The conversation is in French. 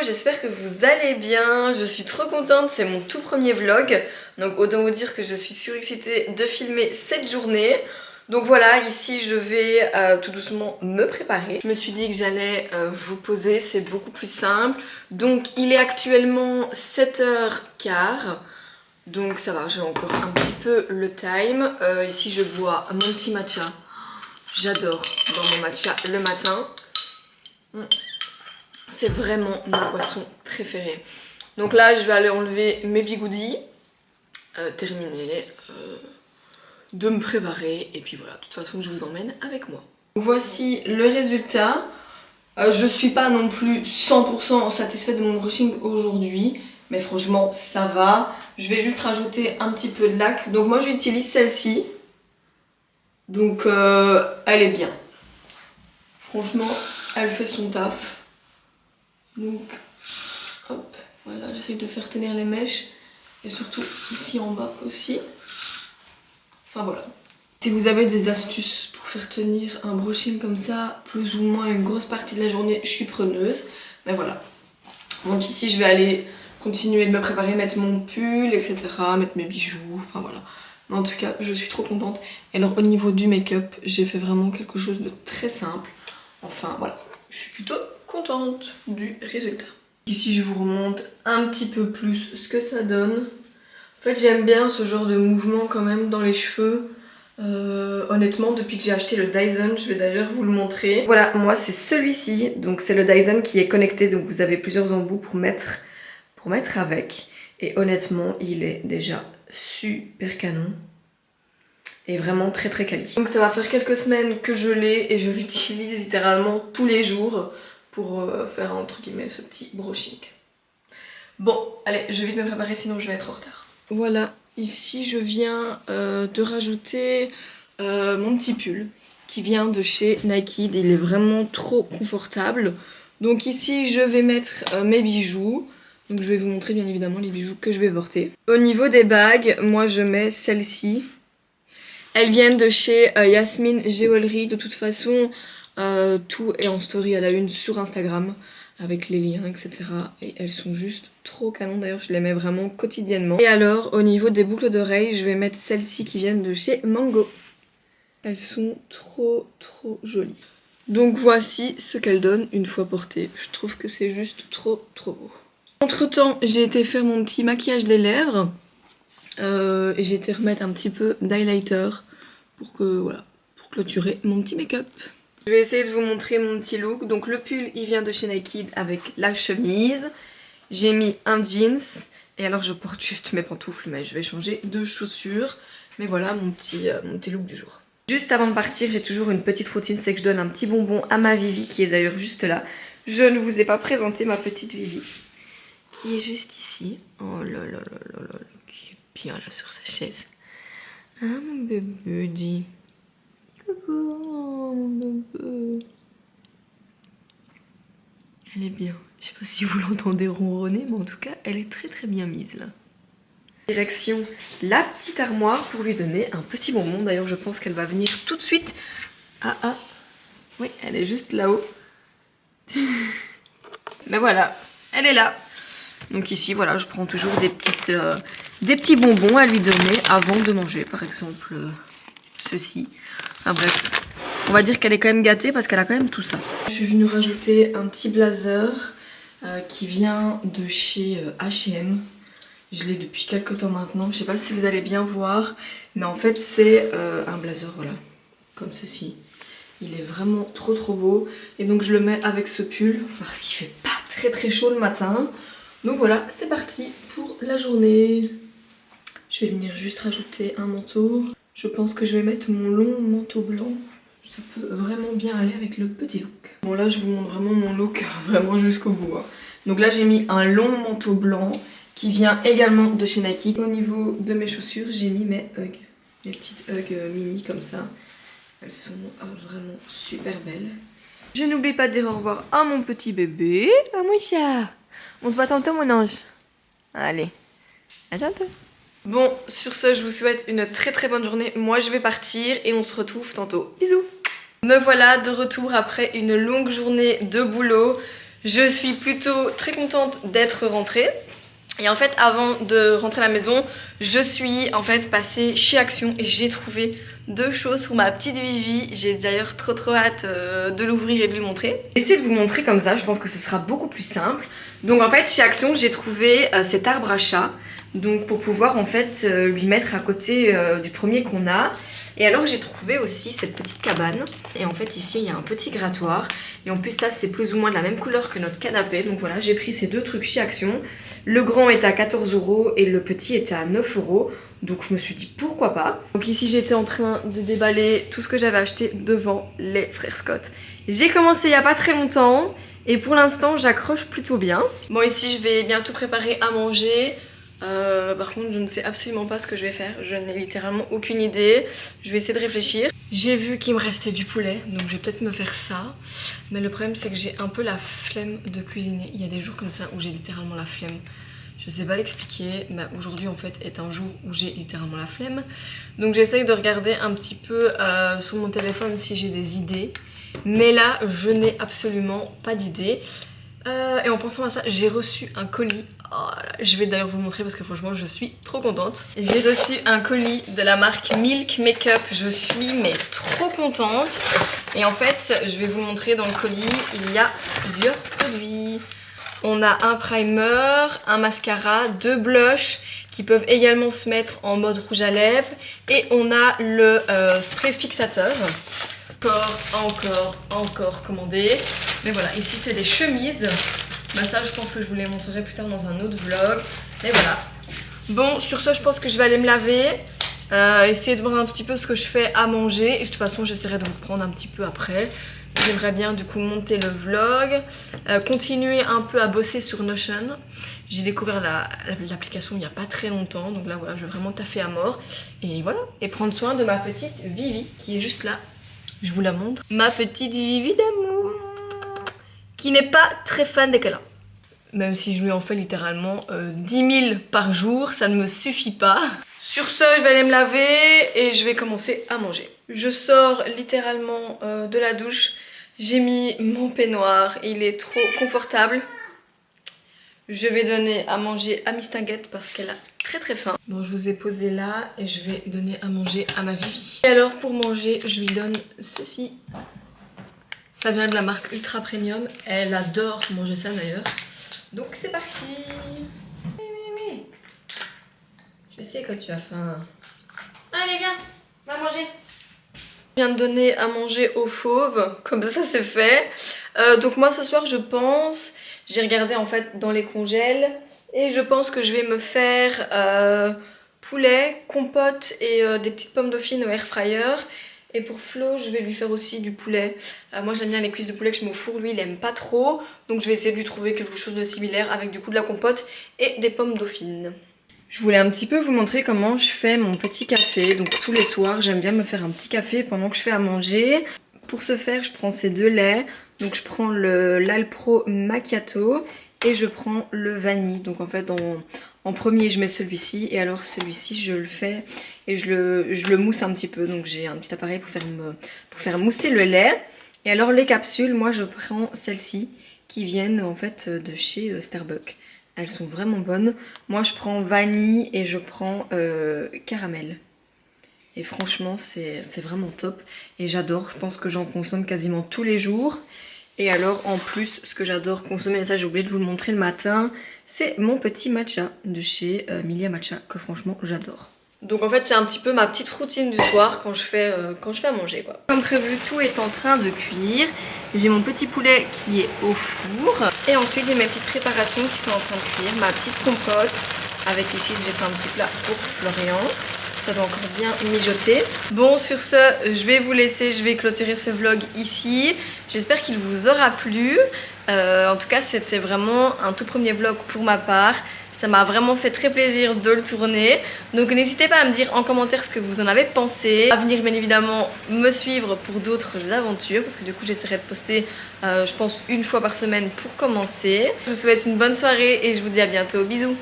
j'espère que vous allez bien, je suis trop contente, c'est mon tout premier vlog, donc autant vous dire que je suis surexcitée de filmer cette journée. Donc voilà, ici je vais tout doucement me préparer. Je me suis dit que j'allais vous poser, c'est beaucoup plus simple. Donc il est actuellement 7h15, donc ça va, j'ai encore un petit peu le time. Ici je bois mon petit matcha, j'adore boire mon matcha le matin. C'est vraiment ma boisson préférée. Donc là, je vais aller enlever mes bigoudis, terminer de me préparer. Et puis voilà, de toute façon, je vous emmène avec moi. Voici le résultat. Je suis pas non plus 100% satisfaite de mon brushing aujourd'hui. Mais franchement, ça va. Je vais juste rajouter un petit peu de lac. Donc moi, j'utilise celle-ci. Donc elle est bien. Franchement, elle fait son taf. Donc, hop, voilà, j'essaye de faire tenir les mèches. Et surtout ici en bas aussi. Enfin voilà. Si vous avez des astuces pour faire tenir un brushing comme ça, plus ou moins une grosse partie de la journée, je suis preneuse. Mais voilà. Donc ici, je vais aller continuer de me préparer, mettre mon pull, etc. Mettre mes bijoux, enfin voilà. Mais en tout cas, je suis trop contente. Et alors au niveau du make-up, j'ai fait vraiment quelque chose de très simple. Enfin voilà, je suis plutôt contente du résultat. Ici je vous remonte un petit peu plus ce que ça donne. En fait j'aime bien ce genre de mouvement quand même dans les cheveux. Honnêtement depuis que j'ai acheté le Dyson, je vais d'ailleurs vous le montrer. Voilà, moi c'est celui-ci, donc c'est le Dyson qui est connecté, donc vous avez plusieurs embouts pour mettre avec. Et honnêtement il est déjà super canon. Et vraiment très très quali. Donc ça va faire quelques semaines que je l'ai et je l'utilise littéralement tous les jours pour faire entre guillemets ce petit brushing. Bon, allez, je vais vite me préparer sinon je vais être en retard. Voilà, ici je viens de rajouter mon petit pull qui vient de chez Nike. Il est vraiment trop confortable. Donc ici je vais mettre mes bijoux. Donc je vais vous montrer bien évidemment les bijoux que je vais porter. Au niveau des bagues, moi je mets celle-ci. Elles viennent de chez Yasmine Jewelry. De toute façon, tout est en story à la une sur Instagram avec les liens, etc. Et elles sont juste trop canon. D'ailleurs, je les mets vraiment quotidiennement. Et alors, au niveau des boucles d'oreilles, je vais mettre celles-ci qui viennent de chez Mango. Elles sont trop jolies. Donc voici ce qu'elles donnent une fois portées. Je trouve que c'est juste trop beau. Entre temps, j'ai été faire mon petit maquillage des lèvres. Et j'ai été remettre un petit peu d'highlighter pour clôturer mon petit make-up. Je vais essayer de vous montrer mon petit look. Donc le pull il vient de chez Nike avec la chemise. J'ai mis un jeans et alors je porte juste mes pantoufles mais je vais changer de chaussures. Mais voilà mon petit look du jour. Juste avant de partir j'ai toujours une petite routine, c'est que je donne un petit bonbon à ma Vivi qui est d'ailleurs juste là. Je ne vous ai pas présenté ma petite Vivi qui est juste ici. Oh là là là là là, qui est bien là sur sa chaise. Ah mon bébé dit. Coucou mon bébé. Elle est bien. Je sais pas si vous l'entendez ronronner, mais en tout cas elle est très bien mise là. Direction la petite armoire pour lui donner un petit bonbon. D'ailleurs je pense qu'elle va venir tout de suite. Ah oui, elle est juste là-haut. Ben voilà, elle est là. Donc ici voilà, je prends toujours des petits bonbons à lui donner avant de manger. Par exemple ceci. Enfin bref, on va dire qu'elle est quand même gâtée parce qu'elle a quand même tout ça. Je suis venue rajouter un petit blazer qui vient de chez H&M. Je l'ai depuis quelques temps maintenant. Je sais pas si vous allez bien voir, mais en fait c'est un blazer voilà, comme ceci. Il est vraiment trop beau. Et donc je le mets avec ce pull parce qu'il fait pas très chaud le matin. Donc voilà, c'est parti pour la journée. Je vais venir juste rajouter un manteau. Je pense que je vais mettre mon long manteau blanc. Ça peut vraiment bien aller avec le petit look. Bon là je vous montre vraiment mon look vraiment jusqu'au bout. Hein. Donc là j'ai mis un long manteau blanc qui vient également de chez Nike. Au niveau de mes chaussures j'ai mis mes Ugg. Mes petites Ugg mini comme ça. Elles sont vraiment super belles. Je n'oublie pas de dire au revoir à mon petit bébé. À mon chat. On se voit tantôt mon ange. Allez, à tantôt. Bon, sur ce, je vous souhaite une très bonne journée. Moi, je vais partir et on se retrouve tantôt. Bisous. Me voilà de retour après une longue journée de boulot. Je suis plutôt très contente d'être rentrée. Et en fait, avant de rentrer à la maison, je suis en fait passée chez Action et j'ai trouvé 2 choses pour ma petite Vivi. J'ai d'ailleurs trop hâte de l'ouvrir et de lui montrer. J'essaie de vous montrer comme ça, je pense que ce sera beaucoup plus simple. Donc en fait, chez Action, j'ai trouvé cet arbre à chat. Donc pour pouvoir en fait lui mettre à côté du premier qu'on a. Et alors j'ai trouvé aussi cette petite cabane. Et en fait ici il y a un petit grattoir. Et en plus ça c'est plus ou moins de la même couleur que notre canapé. Donc voilà, j'ai pris ces 2 trucs chez Action. Le grand est à 14 € et le petit était à 9 €. Donc je me suis dit pourquoi pas. Donc ici j'étais en train de déballer tout ce que j'avais acheté devant les frères Scott. J'ai commencé il n'y a pas très longtemps. Et pour l'instant j'accroche plutôt bien. Bon ici je vais bientôt préparer à manger. Par contre je ne sais absolument pas ce que je vais faire, je n'ai littéralement aucune idée. Je vais essayer de réfléchir. J'ai vu qu'il me restait du poulet, donc je vais peut-être me faire ça. Mais le problème c'est que j'ai un peu la flemme de cuisiner. Il y a des jours comme ça où j'ai littéralement la flemme. Je sais pas l'expliquer, mais aujourd'hui en fait est un jour où j'ai littéralement la flemme. Donc j'essaye de regarder un petit peu sur mon téléphone si j'ai des idées. Mais là je n'ai absolument pas d'idées. Et en pensant à ça, j'ai reçu un colis. Oh là, je vais d'ailleurs vous le montrer parce que franchement je suis trop contente. J'ai reçu un colis de la marque Milk Makeup. Je suis mais trop contente. Et en fait je vais vous montrer dans le colis, il y a plusieurs produits. On a un primer, un mascara, 2 blushs qui peuvent également se mettre en mode rouge à lèvres. Et on a le spray fixateur. Encore commandé. Mais voilà, ici c'est des chemises. Bah ça je pense que je vous les montrerai plus tard dans un autre vlog. Et voilà. Bon, sur ce je pense que je vais aller me laver. Essayer de voir un petit peu ce que je fais à manger. Et de toute façon j'essaierai de vous reprendre un petit peu après. J'aimerais bien du coup monter le vlog. Continuer un peu à bosser sur Notion. J'ai découvert l'application il n'y a pas très longtemps. Donc là voilà, je vais vraiment taffer à mort. Et voilà. Et prendre soin de ma petite Vivi qui est juste là. Je vous la montre. Ma petite Vivi d'amour. Qui n'est pas très fan des câlins. Même si je lui en fais littéralement 10 000 par jour, ça ne me suffit pas. Sur ce, je vais aller me laver et je vais commencer à manger. Je sors littéralement de la douche. J'ai mis mon peignoir, il est trop confortable. Je vais donner à manger à Miss Tinguette parce qu'elle a très faim. Bon, je vous ai posé là et je vais donner à manger à ma Vivi. Et alors pour manger, je lui donne ceci. Ça vient de la marque Ultra Premium. Elle adore manger ça d'ailleurs. Donc c'est parti. Oui. Je sais que tu as faim. Allez viens, va manger. Je viens de donner à manger aux fauves. Comme ça c'est fait. Donc moi ce soir je pense... J'ai regardé en fait dans les congèles. Et je pense que je vais me faire poulet, compote et des petites pommes dauphines au air fryer. Et pour Flo, je vais lui faire aussi du poulet. Moi j'aime bien les cuisses de poulet que je mets au four, lui il aime pas trop. Donc je vais essayer de lui trouver quelque chose de similaire avec du coup de la compote et des pommes dauphines. Je voulais un petit peu vous montrer comment je fais mon petit café. Donc tous les soirs j'aime bien me faire un petit café pendant que je fais à manger. Pour ce faire je prends ces 2 laits. Donc je prends l'Alpro Macchiato et je prends le vanille. Donc en fait en premier je mets celui-ci et alors celui-ci je le fais et je le mousse un petit peu. Donc j'ai un petit appareil pour faire mousser le lait. Et alors les capsules, moi je prends celles-ci qui viennent en fait de chez Starbucks. Elles sont vraiment bonnes. Moi je prends vanille et je prends caramel. Et franchement c'est vraiment top et j'adore. Je pense que j'en consomme quasiment tous les jours. Et alors en plus ce que j'adore consommer, et ça j'ai oublié de vous le montrer le matin, c'est mon petit matcha de chez Milia Matcha que franchement j'adore. Donc en fait c'est un petit peu ma petite routine du soir quand je fais à manger quoi. Comme prévu tout est en train de cuire. J'ai mon petit poulet qui est au four. Et ensuite j'ai mes petites préparations qui sont en train de cuire. Ma petite compote avec ici j'ai fait un petit plat pour Florian. Ça doit encore bien mijoter. Bon sur ce je vais vous laisser, je vais clôturer ce vlog ici. J'espère qu'il vous aura plu. En tout cas c'était vraiment un tout premier vlog pour ma part. Ça m'a vraiment fait très plaisir de le tourner. Donc n'hésitez pas à me dire en commentaire ce que vous en avez pensé. À venir bien évidemment me suivre pour d'autres aventures. Parce que du coup j'essaierai de poster je pense 1 fois par semaine pour commencer. Je vous souhaite une bonne soirée et je vous dis à bientôt. Bisous.